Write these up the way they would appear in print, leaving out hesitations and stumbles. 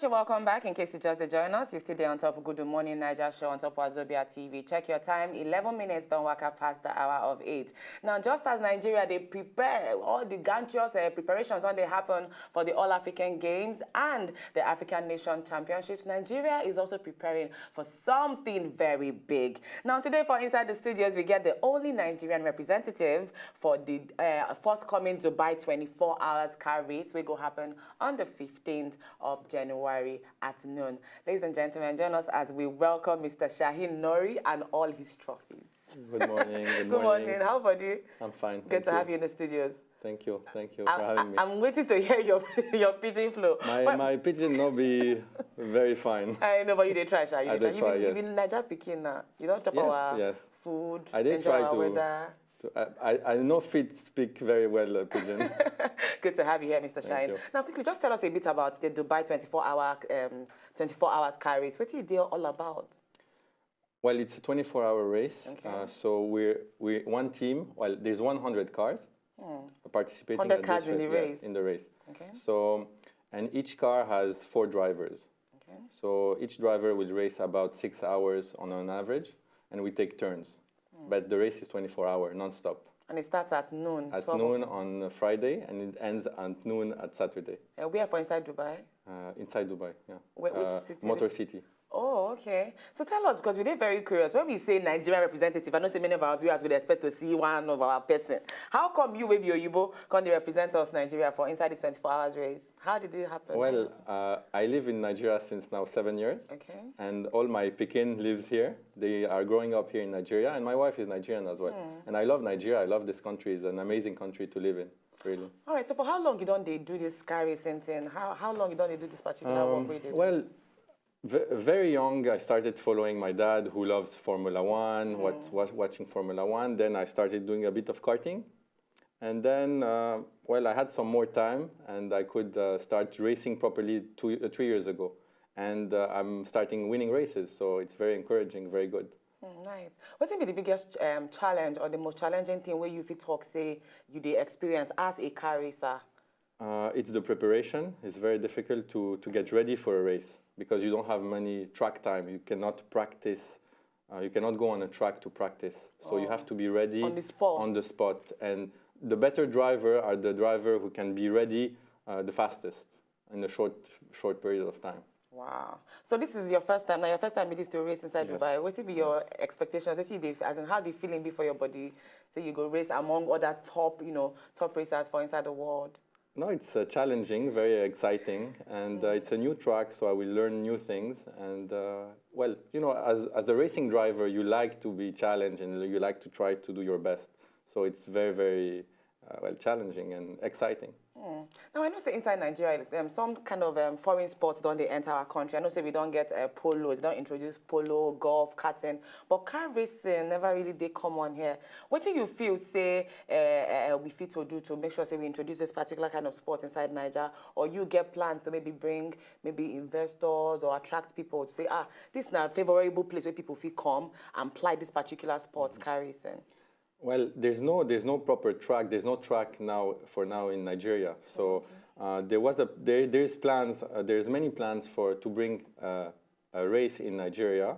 much and welcome back. In case you just joined us, you're still there on top of Good Morning Niger show on top of Wazobia TV. Check your time, 11 minutes, don't walk up past the hour of 8. Now, just as Nigeria, they prepare all the gantious preparations when they happen for the All-African Games and the African Nation Championships, Nigeria is also preparing for something very big. Now, today for Inside the Studios, we get the only Nigerian representative for the forthcoming Dubai 24 hours car race, which will happen on the 15th of January at noon. Ladies and gentlemen, join us as we welcome Mr. Shaheen Nouri and all his trophies. Good morning. Good morning. How about you? I'm fine. Good to have you in the studios. Thank you. Thank you for having me. I'm waiting to hear your pidgin flow. My pidgin not be very fine. I know, but you did try, Shah. I did try, yes. You've been Niger picking now. You don't chop our food. I did enjoy try our to. Weather. I know fit speak very well pidgin. Good to have you here, Mr. Shaheen. Now, quickly, just tell us a bit about the Dubai 24 hours car race. What is it all about? Well, it's a 24-hour race. Okay. So we're one team. Well, there's 100 cars participating. 100 cars in the race. Yes, in the race. Okay. So, and each car has 4 drivers. Okay. So each driver will race about 6 hours on an average, and we take turns. But the race is 24-hour, non-stop. And it starts at noon? At noon on Friday, and it ends at noon at Saturday. Where for inside Dubai? Inside Dubai, yeah. Which city? Motor City. Oh, okay. So tell us, because we're very curious. When we say Nigerian representative, I know so many of our viewers would expect to see one of our person. How come you, maybe Oyibo, can represent us, Nigeria, for inside this 24 hours race? How did it happen? Well, I live in Nigeria since now 7 years. Okay. And all my Pekin lives here. They are growing up here in Nigeria, and my wife is Nigerian as well. And I love Nigeria. I love this country. It's an amazing country to live in, really. All right. So for how long you don't they do this car racing thing? How long you don't they do this particular work? Well, very young, I started following my dad, who loves Formula One, watching Formula One. Then I started doing a bit of karting. And then, well, I had some more time, and I could start racing properly 3 years ago. And I'm starting winning races, so it's very encouraging, very good. Nice. What's been the biggest challenge or the most challenging thing where you feel talk, say, you did experience as a car racer? It's the preparation. It's very difficult to get ready for a race, because you don't have many track time. You cannot practice. You cannot go on a track to practice. So you have to be ready on the spot. On the spot. And the better driver are the driver who can be ready the fastest in a short period of time. Wow. So this is your first time. Now your first time you used to race inside Dubai. What would be your expectations? As in how the feeling be for your body? So you go race among other top racers for inside the world. No, it's challenging, very exciting, and it's a new track, so I will learn new things. And well, you know, as a racing driver, you like to be challenged and you like to try to do your best. So it's very, very well, challenging and exciting. Now, I know say inside Nigeria, some kind of foreign sports don't they enter our country. I know say we don't get polo, they don't introduce polo, golf, karting, but car racing never really they come on here. What do you feel say we fit to do to make sure say we introduce this particular kind of sport inside Nigeria, or you get plans to maybe bring investors or attract people to say, this is a favorable place where people feel come and apply this particular sports car racing? Well, there's no proper track. There's no track for now in Nigeria. So there's plans. There's many plans to bring a race in Nigeria,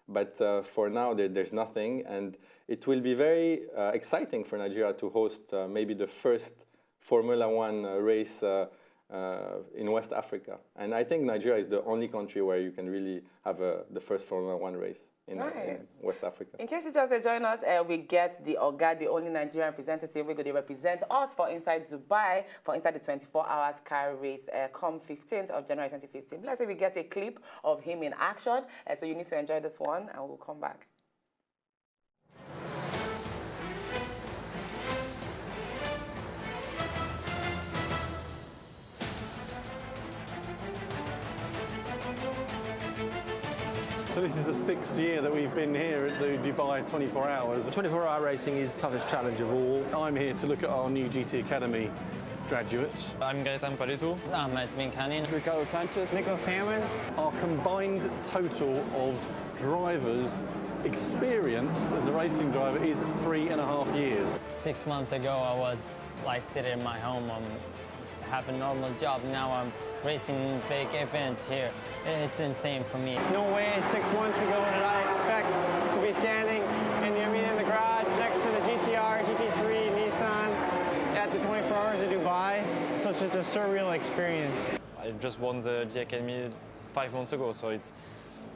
but for now there's nothing. And it will be very exciting for Nigeria to host maybe the first Formula One race in West Africa. And I think Nigeria is the only country where you can really have the first Formula One race. In West Africa. In case you just join us, we get the only Nigerian representative. We're going to represent us for Inside Dubai, for Inside the 24 hours car race, come 15th of January 2015. Let's say we get a clip of him in action. So you need to enjoy this one, and we'll come back. So this is the 6th year that we've been here at the Dubai 24 Hours. 24-hour racing is the toughest challenge of all. I'm here to look at our new GT Academy graduates. I'm Gaetan Palitu. Ahmed Minkani. Ricardo Sanchez. Nicholas Hammond. Our combined total of drivers' experience as a racing driver is 3.5 years. 6 months ago, I was like sitting in my home have a normal job. Now I'm racing big event here. It's insane for me. No way 6 months ago did I expect to be standing in the garage next to the GTR, GT3, Nissan at the 24 Hours of Dubai. So it's just a surreal experience. I just won the Academy 5 months ago, so it's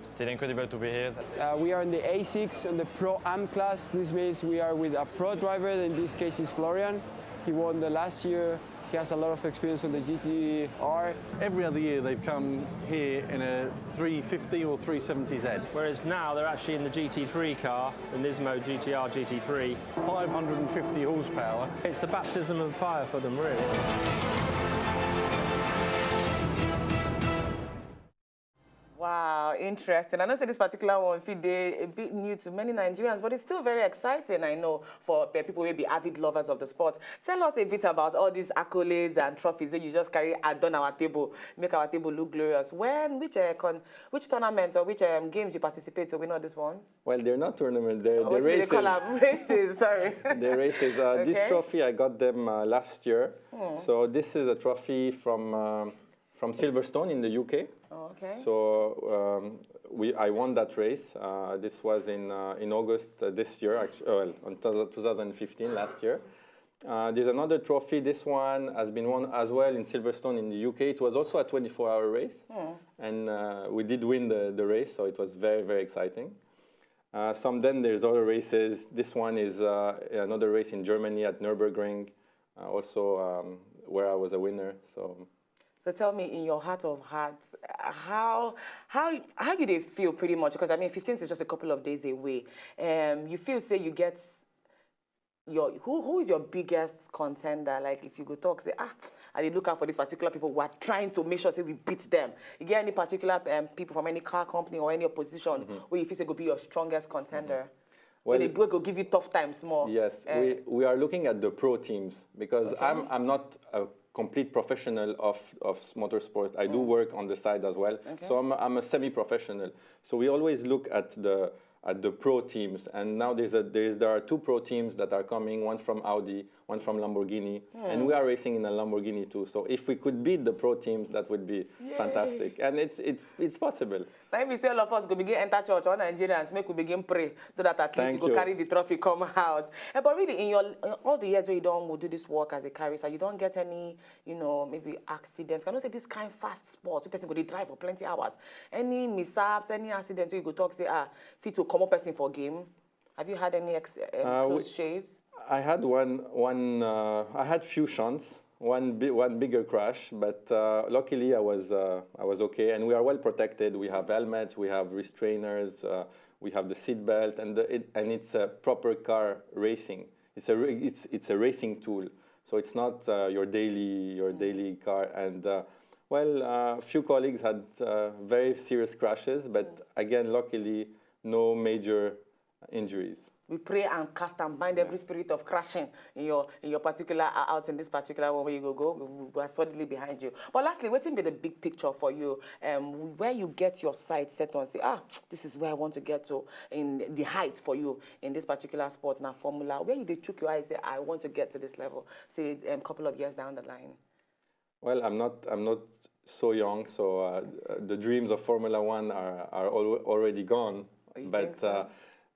still incredible to be here. We are in the A6 on the Pro Am class. This means we are with a pro driver. In this case is Florian. He won the last year. He has a lot of experience on the GTR. Every other year they've come here in a 350 or 370Z. Whereas now they're actually in the GT3 car, the Nismo GTR GT3. 550 horsepower. It's a baptism of fire for them, really. Wow, interesting. I know this particular one feel a bit new to many Nigerians, but it's still very exciting, I know, for people who may be avid lovers of the sport. Tell us a bit about all these accolades and trophies that you just carry on our table, make our table look glorious. Which tournaments or which games you participate to win all these ones? Well, they're not tournaments, they're What do races. they call them? Races, sorry. They're races. Okay. This trophy, I got them last year. So this is a trophy from Silverstone in the UK. Oh, okay. So I won that race. This was in August this year, actually, in 2015, last year. There's another trophy. This one has been won as well in Silverstone in the UK. It was also a 24-hour race, and we did win the race, so it was very, very exciting. Then there's other races. This one is another race in Germany at Nürburgring, also where I was a winner. So tell me, in your heart of hearts, how do they feel pretty much? Because I mean, 15th is just a couple of days away. You feel, say, you get who is your biggest contender? Like, if you go talk, say, I did look out for these particular people who are trying to make sure, say, we beat them. You get any particular people from any car company or any opposition where you feel, say, go be your strongest contender? Well, they go give you tough times more. Yes, we are looking at the pro teams because I'm not a complete professional of motorsport. I do work on the side as well. Okay. So I'm a semi-professional. So we always look at the pro teams, and now there are 2 pro teams that are coming, one from Audi, one from Lamborghini, and we are racing in a Lamborghini too. So if we could beat the pro teams, that would be fantastic, and it's possible. Let me say all of us go begin enter church, all Nigerians, make we begin pray so that at least you go carry the trophy, come out. But really, in all the years where you don't do this work as a car racer, you don't get any, maybe accidents. Can you say this kind of fast sport? The person go drive for plenty hours. Any mishaps, any accidents where you go talk, say, fit to come up person for game? Have you had any close shaves? I had I had few shunts, one bigger crash, but luckily I was okay, and we are well protected. We have helmets, we have restrainers, we have the seat belt, and it's a proper car racing. It's a racing tool, so it's not your daily car. And a few colleagues had very serious crashes, but again, luckily, no major injuries. We pray and cast and bind every spirit of crashing in your particular out in this particular one where you go. We are solidly behind you. But lastly, what will be the big picture for you? Where you get your sight set on, say, this is where I want to get to in the height for you in this particular sport now Formula. Where you took your eyes, say, I want to get to this level. Say a couple of years down the line. Well, I'm not so young, so the dreams of Formula One are already gone.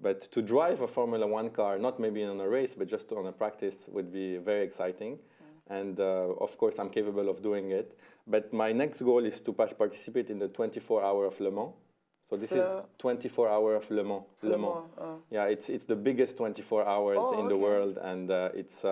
But to drive a Formula One car, not maybe on a race, but just on a practice, would be very exciting. And of course, I'm capable of doing it. But my next goal is to participate in the 24-hour of Le Mans. So this is 24-hour of Le Mans. Yeah, it's the biggest 24 hours in the world, and it's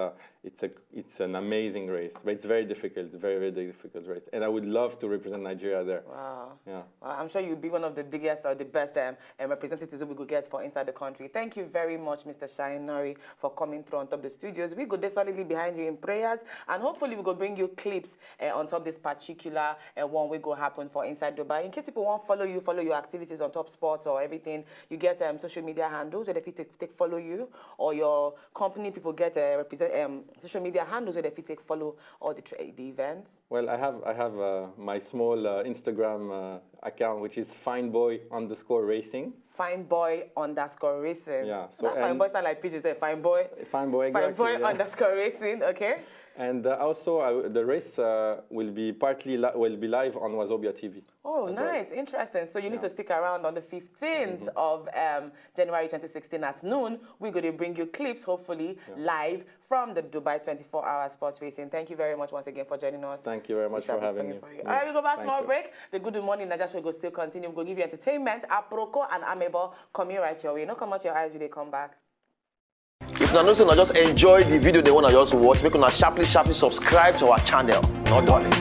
an amazing race. But it's very difficult, very, very difficult race. And I would love to represent Nigeria there. Wow. Yeah. Well, I'm sure you'll be one of the biggest or the best representatives we could get for inside the country. Thank you very much, Mr. Shainori, for coming through on top of the studios. We go there solidly behind you in prayers, and hopefully we will bring you clips on top of this particular one we go happen for Inside Dubai. In case people want to follow your activities on Top Sports or everything, you get social media handles where they take follow you, or your company people get social media handles where they take follow all the events. Well, I have my small Instagram account, which is fineboy_racing. Fineboy_racing. Yeah. So fine boy sound like PJ say fine boy. Fine boy. Exactly, _racing. Okay. And also, the race will be live on Wazobia TV. Oh, nice, interesting. So you need to stick around on the 15th of January 2016 at noon. We're going to bring you clips, hopefully, live from the Dubai 24-hour sports racing. Thank you very much once again for joining us. Thank you very much for having me. All right, we go back small break. The Good Morning Naija show will still continue. We're going to give you entertainment. Aproko and Amebo coming right your way. No come out your eyes when they come back. If you know, just enjoy the video they want to just watch, make una sharply subscribe to our channel. Not darling.